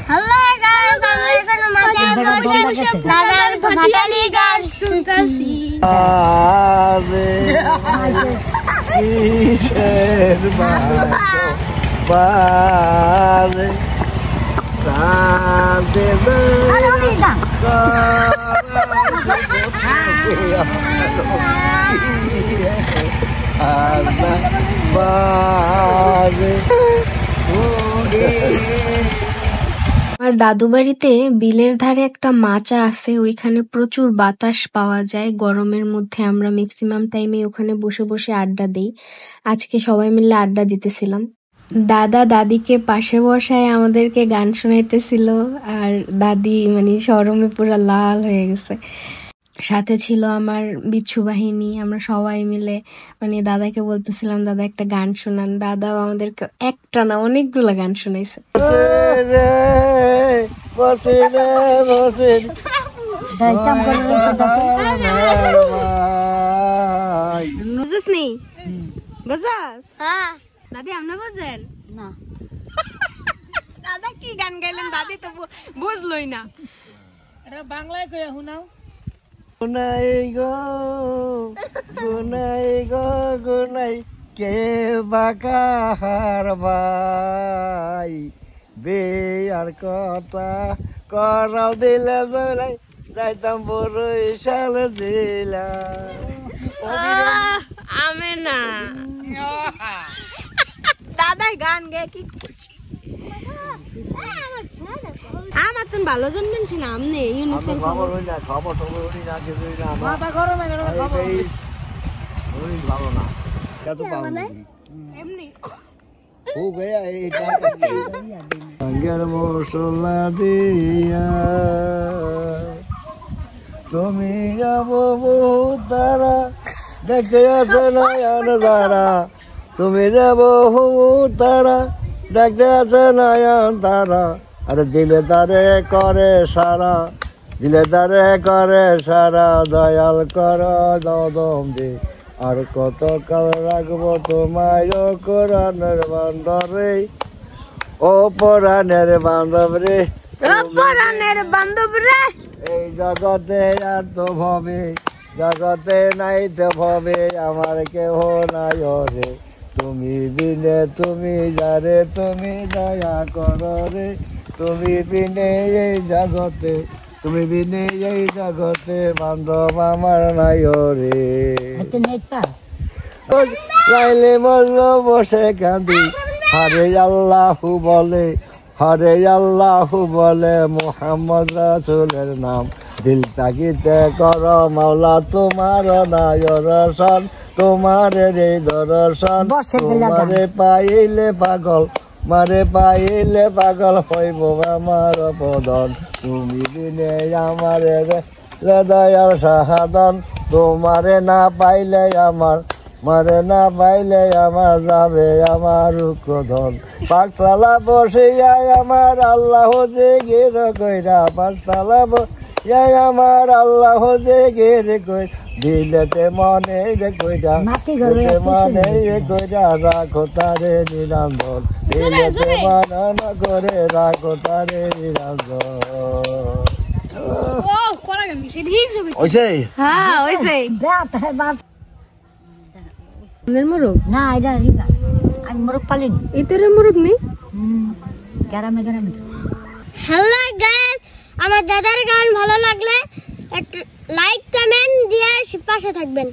Hello guys, আমরা এখানে মাঠে বসে দাদার ভাটালি গান শুনতেছি। কিসের বাজে রাতে আর দাদু বাড়িতে বিলের ধারে একটা মাচা আছে, ওইখানে প্রচুর বাতাস পাওয়া যায়। গরমের মধ্যে আমরা ম্যাক্সিমাম টাইমে ওখানে বসে বসে আড্ডা দিই। আজকে সবাই মিলে আড্ডা দিতেছিলাম। দাদা দাদিকে পাশে বসায় আমাদেরকে গান শোনাইতেছিল, আর দাদি মানে শরমে পুরা লাল হয়ে গেছে। সাথে ছিল আমার বিচ্ছু বাহিনী। আমরা সবাই মিলে মানে দাদাকে বলতেছিলাম দাদা একটা গান শোনান। দাদাও আমাদেরকে একটা না অনেকগুলা গান শোনাইছে। দাদি আপনি বুঝেন না? দাদা কি গান গাইলেন দাদি তো বুঝলই না। এটা বাংলায় কইয়া শোনাও। গুনাই গো গুনাই গো গুনাই কে বাকার ভাই বেয়ার কথা করাও দিলে জলাই যাইতাম বরিশাল জেলা। আমি না দাদাই গান গায়ে কি করছি। আমার তো ভালো জন্মেছি না আমনে ইউনিসেফ খবর হই না, খবর টবর হই না, কিছুই না। মাথা গরম হয়ে গেল, খবর হই ভালো না। কত পাবো এমনি ও গয়া এই টাঙ্গের মশলা দিয়া তুমি যাবো তারা দেখতে আছে নয়ন তারা, তুমি যাবো তারা দেখতে আছে নয়ন তারা। আরে দিলে তারে করে সারা, দিলে তারে করে সারা, দয়াল কর দম দে আর কত কাল রাখবো তোমায় ও কোরআনের বান্ধবে, ও পরাণের বান্ধব রে, পরাণের বান্ধব রে। এই জগতে আর তো ভবে, জগতে নাই তো ভবে আমার কেহ নাই রে, তুমি বিনে তুমি যারে তুমি দয়া করো রে, তুমি বিনে এই জগতে, তুমি বিনে এই জগতে বান্ধব আমার নাই রে। লাইলে মজল বসে কাঁদি হরে আল্লাহু বলে, হরে আল্লাহু বলে মুহাম্মদ রাসূলের নাম দিল তাকিতে কর মাওলা তোমার নায় রসন, তোমার রে দর্শন, তোমারে পাইলে পাগল, মারে পাইলে পাগল হইব আমার পদন, তুমি দিনে আমার দয়াল সাহাদন, তোমারে না পাইলে আমার, মারে না পাইলে আমার যাবে আমার রুক্রধন। পাকতলা বসিয়া আমার আল্লাহ যে গের কইরা, পাঁচতলা বসিয়া আমার আল্লাহ যে গের কই, দিলেতে মনে রে কইরা, মনে কইরা রাখো তারে নিরঞ্জন, দিলেতে মনে করে রাখো তারে নিরঞ্জন। মোরগ না এটা আমি মোরগ পালিনি, এটার মোরগ নেই গ্রামে গ্রামে। হ্যালো গাইস, আমার দাদার গান ভালো লাগলে একটা লাইক কমেন্ট দিয়ে পাশে থাকবেন।